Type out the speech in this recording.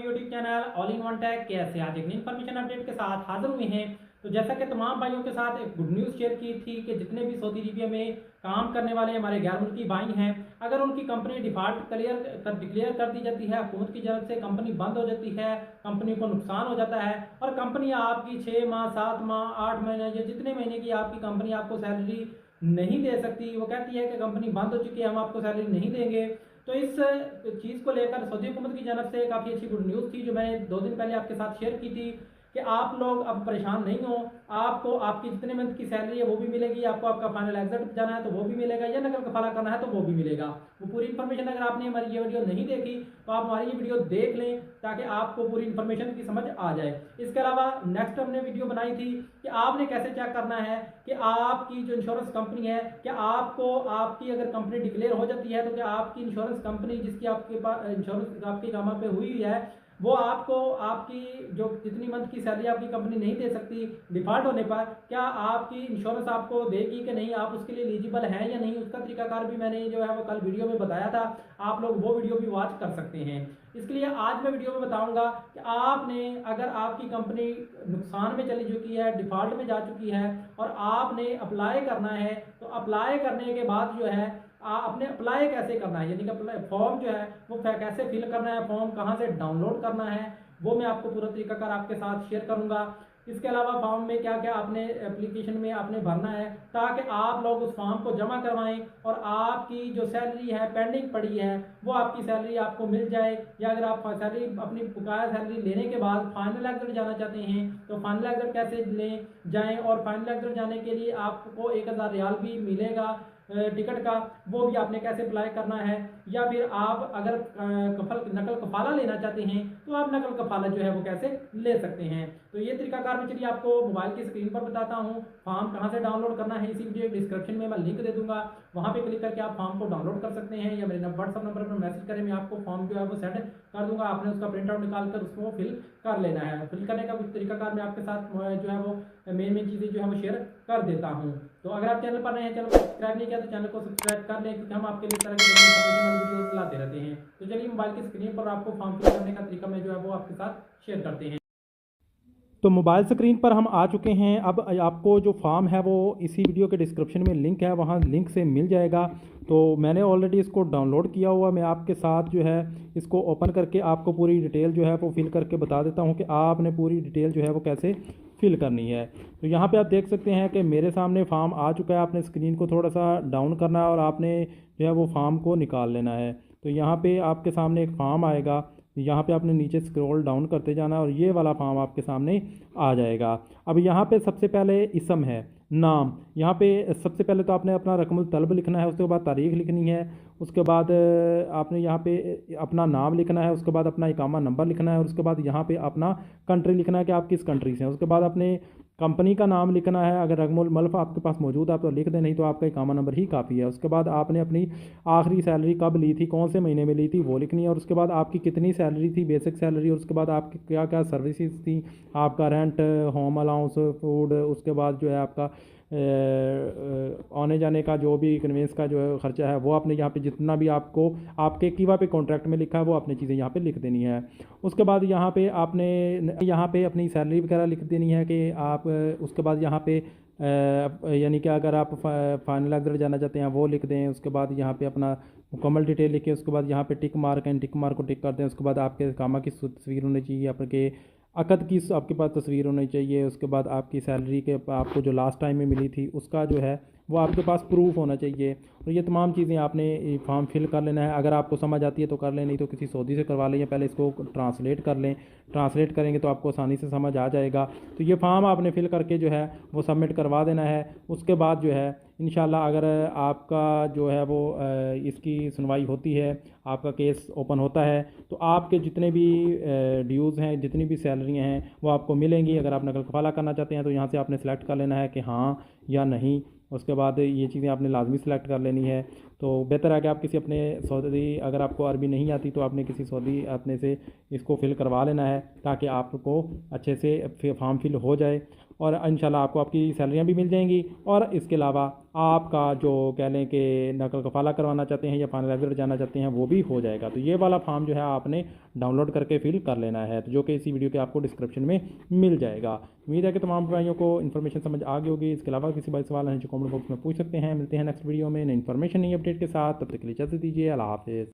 YouTube channel all in one tech कैसे आज एक इन्फॉर्मेशन अपडेट के साथ हाजिर हुए हैं। तो जैसा कि तमाम भाइयों के साथ एक गुड न्यूज़ शेयर की थी कि जितने भी सऊदी अरबिया में काम करने वाले हमारे गैर मुल्की भाई हैं, अगर उनकी कंपनी डिफॉल्ट डिक्लेयर कर दी जाती है, हुकूमत की तरफ से कंपनी बंद हो जाती है, कंपनी को नुकसान हो जाता है और कंपनी आपकी 6 माह 7 माह 8 महीने या जितने महीने की आपकी कंपनी आपको सैलरी नहीं दे सकती, वो कहती है कि कंपनी बंद हो चुकी है, हम आपको सैलरी नहीं देंगे। तो इस चीज़ को लेकर सऊदी हुकूमत की जानब से काफ़ी अच्छी गुड न्यूज़ थी जो मैंने 2 दिन पहले आपके साथ शेयर की थी कि आप लोग अब परेशान नहीं हो, आपको आपकी जितने मंथ की सैलरी है वो भी मिलेगी, आपको आपका फाइनल एग्जिट जाना है तो वो भी मिलेगा, या नकल कफाला करना है तो वो भी मिलेगा। वो पूरी इन्फॉर्मेशन अगर आपने हमारी ये वीडियो नहीं देखी तो आप हमारी ये वीडियो देख लें ताकि आपको पूरी इन्फॉर्मेशन की समझ आ जाए। इसके अलावा नेक्स्ट हमने वीडियो बनाई थी कि आपने कैसे चेक करना है कि आपकी जो इंश्योरेंस कंपनी है, क्या आपको आपकी अगर कंपनी डिक्लेयर हो जाती है तो क्या आपकी इंश्योरेंस कंपनी जिसकी आपके पास इंश्योरेंस आपकी कामा पे हुई है वो आपको आपकी जो जितनी मंथ की सैलरी आपकी कंपनी नहीं दे सकती डिफॉल्ट होने पर, क्या आपकी इंश्योरेंस आपको देगी कि नहीं, आप उसके लिए एलिजिबल हैं या नहीं, उसका तरीकाकार भी मैंने जो है वो कल वीडियो में बताया था। आप लोग वो वीडियो भी वॉच कर सकते हैं। इसके लिए आज मैं वीडियो में बताऊंगा कि आपने अगर आपकी कंपनी नुकसान में चली चुकी है, डिफॉल्ट में जा चुकी है और आपने अप्लाई करना है, तो अप्लाई करने के बाद जो है आपने अप्लाई कैसे करना है, यानी कि फॉर्म जो है वो कैसे फिल करना है, फॉर्म कहाँ से डाउनलोड करना है, वो मैं आपको पूरा तरीकाकार आपके साथ शेयर करूंगा। इसके अलावा फॉर्म में क्या क्या आपने एप्लीकेशन में आपने भरना है ताकि आप लोग उस फॉर्म को जमा करवाएं और आपकी जो सैलरी है पेंडिंग पड़ी है वो आपकी सैलरी आपको मिल जाए, या अगर आप सैलरी अपनी बकाया सैलरी लेने के बाद फाइनल एग्जिट जाना चाहते हैं तो फाइनल एग्जिट कैसे लें जाएं, और फाइनल एग्जिट जाने के लिए आपको 1000 रियाल भी मिलेगा टिकट का, वो भी आपने कैसे अप्लाई करना है। या फिर आप अगर नकल कफाला लेना चाहते हैं तो आप नकल कफाला जो है वो कैसे ले सकते हैं। तो ये तरीकाकार मैं चलिए आपको मोबाइल की स्क्रीन पर बताता हूँ। फॉर्म कहाँ से डाउनलोड करना है इसी वीडियो डिस्क्रिप्शन में मैं लिंक दे दूंगा, वहाँ पे क्लिक करके आप फॉर्म को डाउनलोड कर सकते हैं, या मेरे व्हाट्सअप नंबर पर मैसेज करें, मैं आपको फॉर्म जो है वो सेंड कर दूंगा। आपने उसका प्रिंट आउट निकाल कर उसको फिल कर लेना है। फिल करने का कुछ तरीकाकार मैं आपके साथ जो है वो मेन चीज़ें जो है वो शेयर कर देता हूँ। तो अगर आप चैनल पर नए हैं, चैनल को सब्सक्राइब नहीं किया तो चैनल को सब्सक्राइब कर लें, क्योंकि हम आपके लिए इस तरह की वीडियोस लाते रहते हैं। तो चलिए मोबाइल की स्क्रीन पर आपको फॉर्म फिल करने का तरीका मैं जो है वो आपके साथ शेयर करते हैं। तो मोबाइल स्क्रीन पर हम आ चुके हैं। अब आपको जो फॉर्म है वो इसी वीडियो के डिस्क्रिप्शन में लिंक है, वहाँ लिंक से मिल जाएगा। तो मैंने ऑलरेडी इसको डाउनलोड किया हुआ, मैं आपके साथ जो है इसको ओपन करके आपको पूरी डिटेल जो है वो फिल करके बता देता हूँ कि आपने पूरी डिटेल जो है वो कैसे फिल करनी है। तो यहाँ पे आप देख सकते हैं कि मेरे सामने फॉर्म आ चुका है। आपने स्क्रीन को थोड़ा सा डाउन करना है और आपने जो है वो फॉर्म को निकाल लेना है। तो यहाँ पे आपके सामने एक फॉर्म आएगा, यहाँ पे आपने नीचे स्क्रॉल डाउन करते जाना और ये वाला फॉर्म आपके सामने आ जाएगा। अब यहाँ पे सबसे पहले इसम है, नाम, यहाँ पे सबसे पहले तो आपने अपना रकमुल तलब लिखना है, उसके बाद तारीख लिखनी है, उसके बाद आपने यहाँ पे अपना नाम लिखना है, उसके बाद अपना इकामा नंबर लिखना है, और उसके बाद यहाँ पे अपना कंट्री लिखना है कि आप किस कंट्री से हैं। उसके बाद अपने कंपनी का नाम लिखना है, अगर रकमुल मल्फ आपके पास मौजूद है तो लिख दें, नहीं तो आपका इकामा नंबर ही काफ़ी है। उसके बाद आपने अपनी आखिरी सैलरी कब ली थी, कौन से महीने में ली थी, वो लिखनी है, और उसके बाद आपकी कितनी सैलरी थी बेसिक सैलरी, और उसके बाद आपकी क्या क्या सर्विसेज थी, आपका रेंट, होम अलाउंस, फूड, उसके बाद जो है आपका आने जाने का जो भी कन्वेंस का जो है ख़र्चा है वो आपने यहाँ पे जितना भी आपको आपके कीवा पे कॉन्ट्रैक्ट में लिखा है वो आपने चीज़ें यहाँ पे लिख देनी है। उसके बाद यहाँ पे आपने यहाँ पे अपनी सैलरी वगैरह लिख देनी है कि आप उसके बाद यहाँ पे यानी कि अगर आप फाइनल एग्जिट जाना चाहते हैं वो लिख दें। उसके बाद यहाँ पे अपना मुकम्मल डिटेल लिखें, उसके बाद यहाँ पे tick mark and tick mark को टिक कर दें। उसके बाद आपके कामा की तस्वीर होनी चाहिए, आपके अकद की आपके पास तस्वीर होनी चाहिए। उसके बाद आपकी सैलरी के आपको जो लास्ट टाइम में मिली थी उसका जो है वो आपके पास प्रूफ होना चाहिए। और ये तमाम चीज़ें आपने फॉर्म फिल कर लेना है। अगर आपको समझ आती है तो कर लें, नहीं तो किसी सऊदी से करवा लें, या पहले इसको ट्रांसलेट कर लें। ट्रांसलेट करेंगे तो आपको आसानी से समझ आ जाएगा। तो ये फॉर्म आपने फिल करके जो है वो सबमिट करवा देना है। उसके बाद जो है इंशाल्लाह अगर आपका जो है वो इसकी सुनवाई होती है, आपका केस ओपन होता है, तो आपके जितने भी ड्यूज़ हैं, जितनी भी सैलरियाँ हैं वो आपको मिलेंगी। अगर आप नकल कफाला करना चाहते हैं तो यहाँ से आपने सेलेक्ट कर लेना है कि हाँ या नहीं। उसके बाद ये चीज़ें आपने लाजमी सेलेक्ट कर लेनी है। तो बेहतर है कि आप किसी अपने सऊदी, अगर आपको अरबी नहीं आती तो आपने किसी सऊदी अपने से इसको फिल करवा लेना है ताकि आपको अच्छे से फॉर्म फिल हो जाए। और इंशाल्लाह आपको आपकी सैलरियाँ भी मिल जाएंगी। और इसके अलावा आपका जो कह लें कि नकल कफाला करवाना चाहते हैं या फाइनलाइजर जाना चाहते हैं वो भी हो जाएगा। तो ये वाला फॉर्म जो है आपने डाउनलोड करके फिल कर लेना है, तो जो कि इसी वीडियो के आपको डिस्क्रिप्शन में मिल जाएगा। उम्मीद है कि तमाम भाइयों को इन्फॉर्मेशन समझ आ गई होगी। इसके अलावा किसी भाई सवाल है जो कमेंट बॉक्स में पूछ सकते हैं। मिलते हैं नेक्स्ट वीडियो में नई इन्फॉर्मेशन नई अपडेट के साथ, तब तक के लिए इजाज़त दीजिए। अल्लाह हाफिज़।